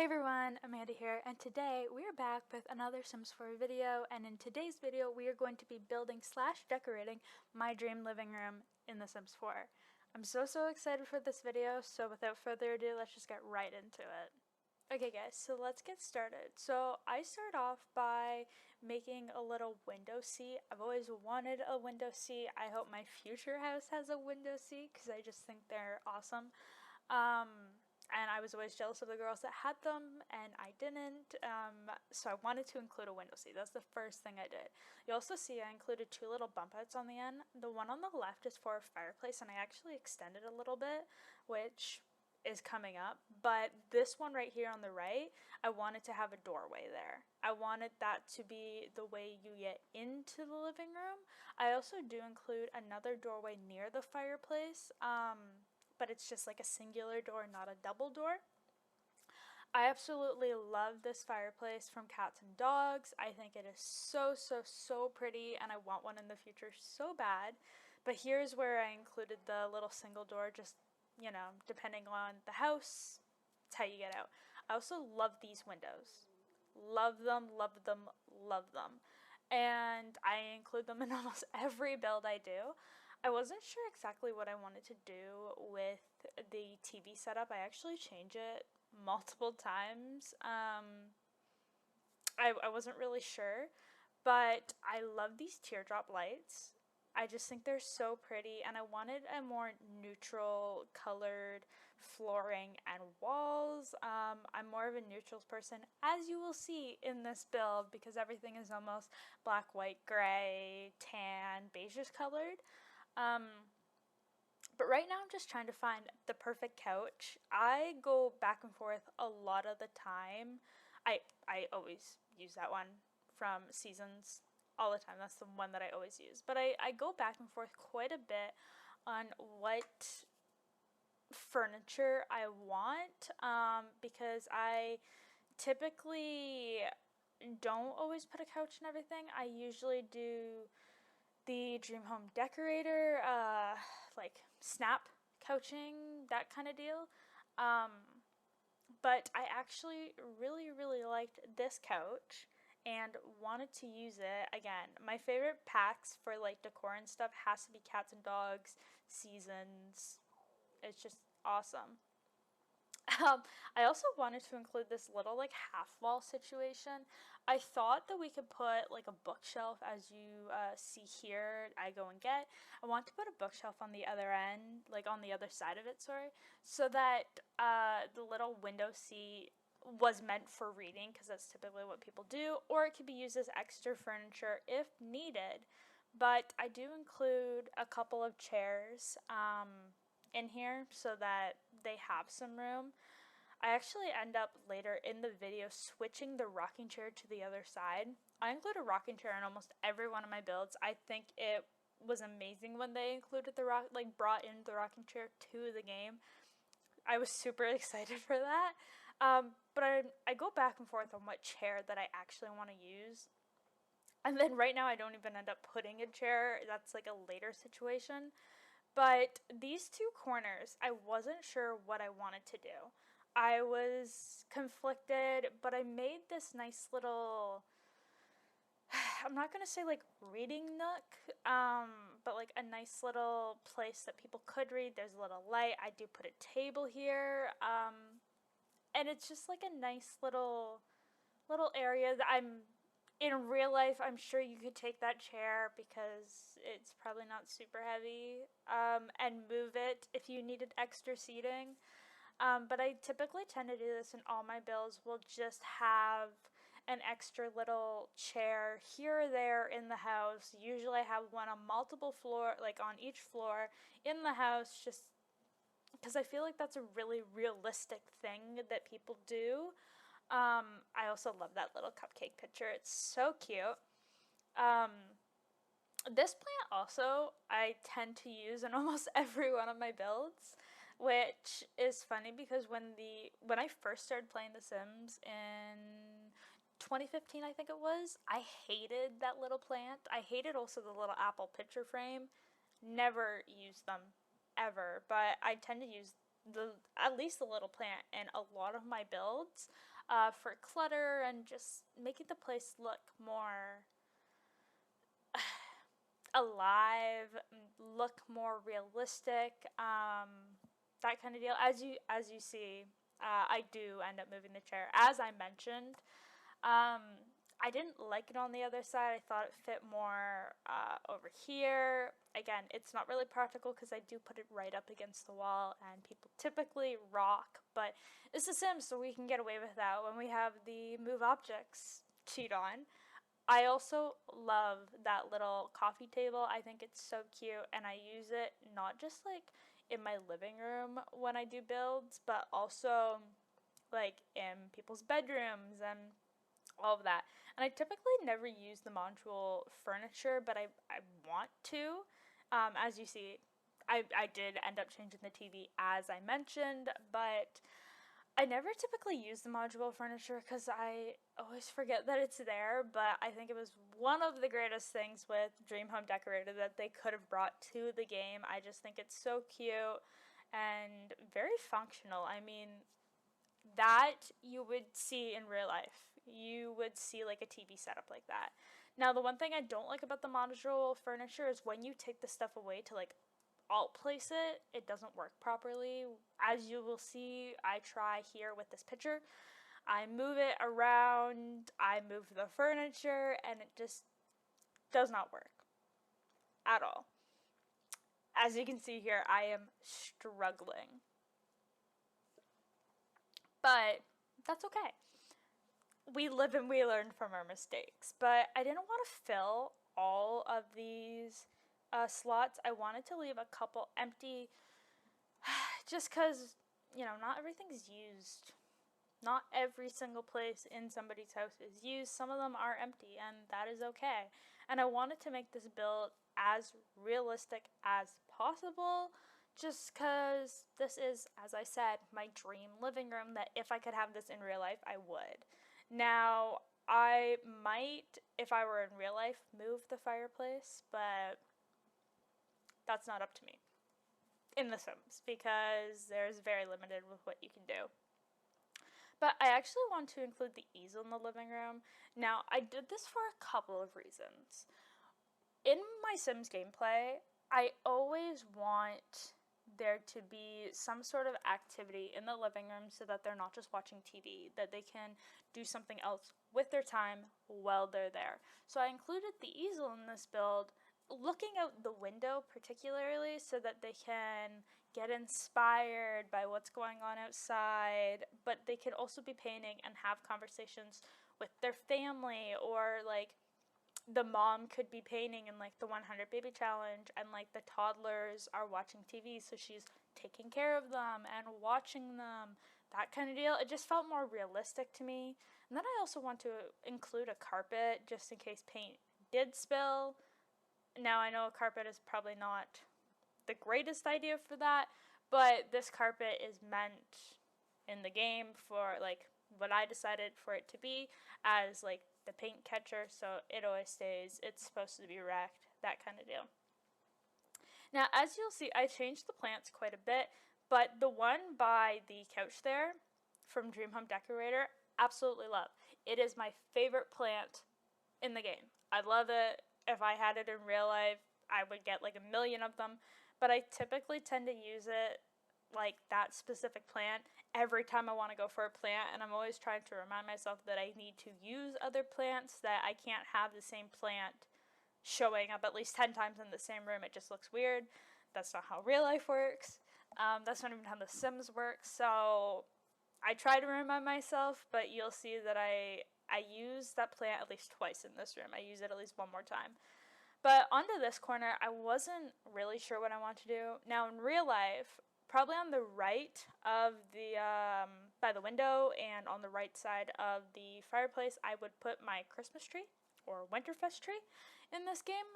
Hey everyone, Amanda here, and today we are back with another Sims 4 video, and in today's video we are going to be building / decorating my dream living room in The Sims 4. I'm so excited for this video, so without further ado, let's just get right into it. Okay guys, so let's get started. So I start off by making a little window seat. I've always wanted a window seat. I hope my future house has a window seat because I just think they're awesome. And I was always jealous of the girls that had them, and I didn't, so I wanted to include a window seat. That's the first thing I did. You also see I included two little bump outs on the end. The one on the left is for a fireplace, and I actually extended a little bit, which is coming up, but this one right here on the right, I wanted to have a doorway there. I wanted that to be the way you get into the living room. I also do include another doorway near the fireplace, but it's just like a singular door, not a double door. I absolutely love this fireplace from Cats and Dogs. I think it is so pretty, and I want one in the future so bad. But here's where I included the little single door, just, you know, depending on the house, it's how you get out. I also love these windows. Love them, love them, love them. And I include them in almost every build I do. I wasn't sure exactly what I wanted to do with the TV setup. I actually change it multiple times. I wasn't really sure, but I love these teardrop lights. I just think they're so pretty, and I wanted a more neutral colored flooring and walls. I'm more of a neutrals person, as you will see in this build, because everything is almost black, white, gray, tan, beigeish colored. But right now I'm just trying to find the perfect couch. I go back and forth a lot of the time. I always use that one from Seasons all the time. That's the one that I always use. But I go back and forth quite a bit on what furniture I want, because I typically don't always put a couch and everything. I usually do the Dream Home Decorator, like snap couching, that kind of deal. But I actually really liked this couch and wanted to use it again. My favorite packs for like decor and stuff has to be Cats and Dogs, Seasons. It's just awesome. I also wanted to include this little like half wall situation. I thought that we could put like a bookshelf, as you see here, I go and get. I want to put a bookshelf on the other end, like on the other side of it, sorry, so that the little window seat was meant for reading, because that's typically what people do, or it could be used as extra furniture if needed. But I do include a couple of chairs in here so that they have some room. I actually end up later in the video switching the rocking chair to the other side. I include a rocking chair in almost every one of my builds. I think it was amazing when they included brought in the rocking chair to the game. I was super excited for that. But I go back and forth on what chair that I actually want to use. And then right now I don't even end up putting a chair. That's like a later situation. But these two corners, I wasn't sure what I wanted to do. I was conflicted, but I made this nice little, I'm not going to say like reading nook, but like a nice little place that people could read. There's a little light. I do put a table here, and it's just like a nice little area that in real life, I'm sure you could take that chair, because it's probably not super heavy, and move it if you needed extra seating. But I typically tend to do this in all my builds. We'll just have an extra little chair here or there in the house. Usually I have one on multiple floor, like on each floor in the house, just because I feel like that's a really realistic thing that people do. I also love that little cupcake picture. It's so cute. This plant also I tend to use in almost every one of my builds, which is funny because when I first started playing The Sims in 2015, I think it was, I hated that little plant. I hated also the little apple picture frame. Never used them ever, but I tend to use at least the little plant in a lot of my builds. for clutter and just making the place look more alive, look more realistic, that kind of deal. As you see, I do end up moving the chair, as I mentioned. I didn't like it on the other side. I thought it fit more over here. Again, it's not really practical because I do put it right up against the wall, and people typically rock, but it's The Sims, so we can get away with that when we have the move objects cheat on. I also love that little coffee table. I think it's so cute, and I use it not just like in my living room when I do builds, but also like in people's bedrooms and all of that. And I typically never use the module furniture, but I want to. As you see, I did end up changing the TV as I mentioned, but I never typically use the modular furniture because I always forget that it's there, but I think it was one of the greatest things with Dream Home Decorator that they could have brought to the game. I just think it's so cute and very functional. I mean, that you would see in real life. You would see like a TV setup like that. Now, the one thing I don't like about the modular furniture is when you take the stuff away to like alt place it, it doesn't work properly. As you will see, I try here with this picture. I move it around, I move the furniture, and it just does not work at all. As you can see here, I am struggling. But that's okay. We live and we learn from our mistakes. But I didn't want to fill all of these slots. I wanted to leave a couple empty just because, not everything's used. Not every single place in somebody's house is used. Some of them are empty, and that is okay. And I wanted to make this build as realistic as possible, just because this is, as I said, my dream living room, that if I could have this in real life, I would. Now, I might, if I were in real life, move the fireplace, but that's not up to me in The Sims, because there's very limited with what you can do. But I actually want to include the easel in the living room. Now, I did this for a couple of reasons. In my Sims gameplay, I always want there to be some sort of activity in the living room so that they're not just watching TV, that they can do something else with their time while they're there. So I included the easel in this build, looking out the window particularly so that they can get inspired by what's going on outside, but they could also be painting and have conversations with their family, or like the mom could be painting in like the 100 baby challenge, and like the toddlers are watching TV, so she's taking care of them and watching them, that kind of deal. It just felt more realistic to me. And then I also want to include a carpet just in case paint did spill. Now, I know a carpet is probably not the greatest idea for that, but this carpet is meant in the game for like what I decided for it to be, as like the paint catcher, so it always stays, it's supposed to be wrecked, that kind of deal. Now, as you'll see, I changed the plants quite a bit, but the one by the couch there from Dream Home Decorator, absolutely love. It is my favorite plant in the game. I love it. If I had it in real life, I would get like a million of them, but I typically tend to use it, like that specific plant, every time I want to go for a plant, and I'm always trying to remind myself that I need to use other plants, that I can't have the same plant showing up at least 10 times in the same room. It just looks weird. That's not how real life works. That's not even how The Sims works. So I try to remind myself, but you'll see that I use that plant at least twice in this room. I use it at least one more time. But onto this corner, I wasn't really sure what I want to do. Now, in real life, probably on the right of the, by the window and on the right side of the fireplace, I would put my Christmas tree or Winterfest tree in this game.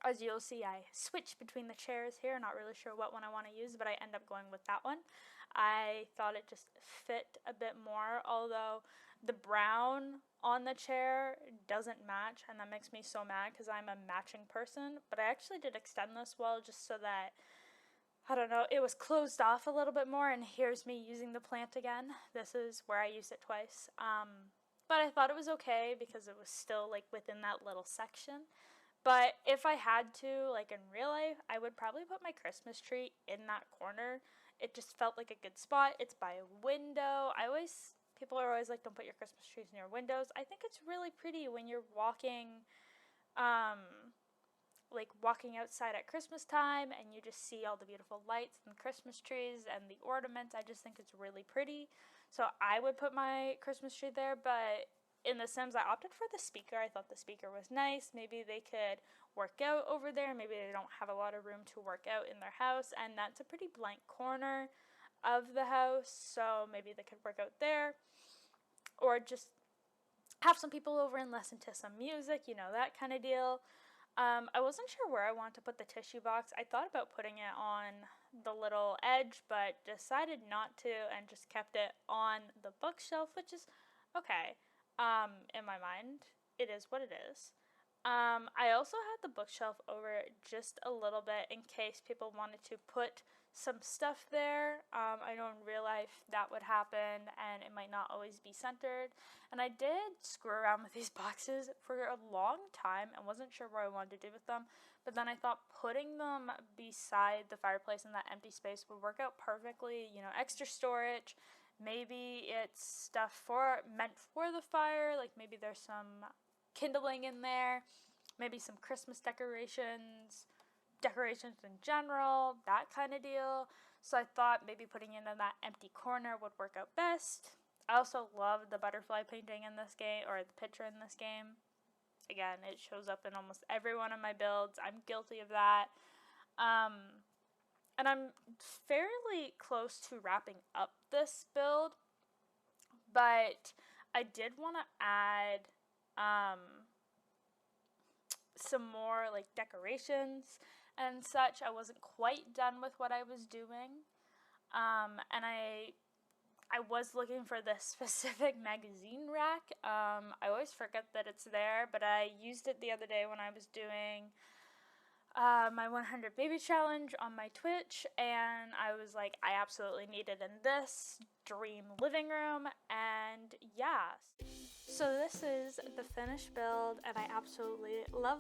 As you'll see, I switch between the chairs here, not really sure what one I want to use, but I end up going with that one. I thought it just fit a bit more, although the brown on the chair doesn't match, and that makes me so mad because I'm a matching person. But I actually did extend this wall just so that I don't know, it was closed off a little bit more, and here's me using the plant again. This is where I used it twice. But I thought it was okay because it was still like within that little section. But if I had to, like in real life, I would probably put my Christmas tree in that corner. It just felt like a good spot. It's by a window. People are always like, don't put your Christmas trees near windows. I think it's really pretty when you're walking, like walking outside at Christmas time and you just see all the beautiful lights and Christmas trees and the ornaments. I just think it's really pretty. So I would put my Christmas tree there, but in The Sims, I opted for the speaker. I thought the speaker was nice. Maybe they could work out over there. Maybe they don't have a lot of room to work out in their house, and that's a pretty blank corner of the house, so maybe they could work out there. Or just have some people over and listen to some music, that kind of deal. I wasn't sure where I wanted to put the tissue box. I thought about putting it on the little edge, but decided not to and just kept it on the bookshelf, which is okay. In my mind, it is what it is. I also had the bookshelf over just a little bit in case people wanted to put some stuff there. I know in real life that would happen and it might not always be centered. And I did screw around with these boxes for a long time and wasn't sure what I wanted to do with them. But then I thought putting them beside the fireplace in that empty space would work out perfectly, extra storage. Maybe it's stuff meant for the fire, like maybe there's some kindling in there, maybe some Christmas decorations in general, that kind of deal. So I thought maybe putting it in that empty corner would work out best. I also love the butterfly painting in this game, or the picture in this game. Again, it shows up in almost every one of my builds. I'm guilty of that. And I'm fairly close to wrapping up this build, but I did want to add some more like decorations and such. I wasn't quite done with what I was doing, and I was looking for this specific magazine rack. I always forget that it's there, but I used it the other day when I was doing my 100 baby challenge on my Twitch, and I was like, I absolutely need it in this dream living room, and yeah. So this is the finished build, and I absolutely love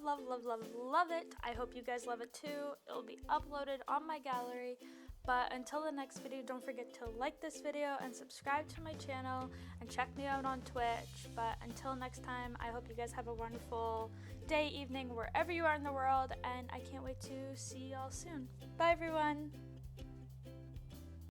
it. I hope you guys love it too. It'll be uploaded on my gallery. But until the next video, don't forget to like this video and subscribe to my channel and check me out on Twitch. But until next time, I hope you guys have a wonderful day, evening, wherever you are in the world, and I can't wait to see y'all soon. Bye everyone!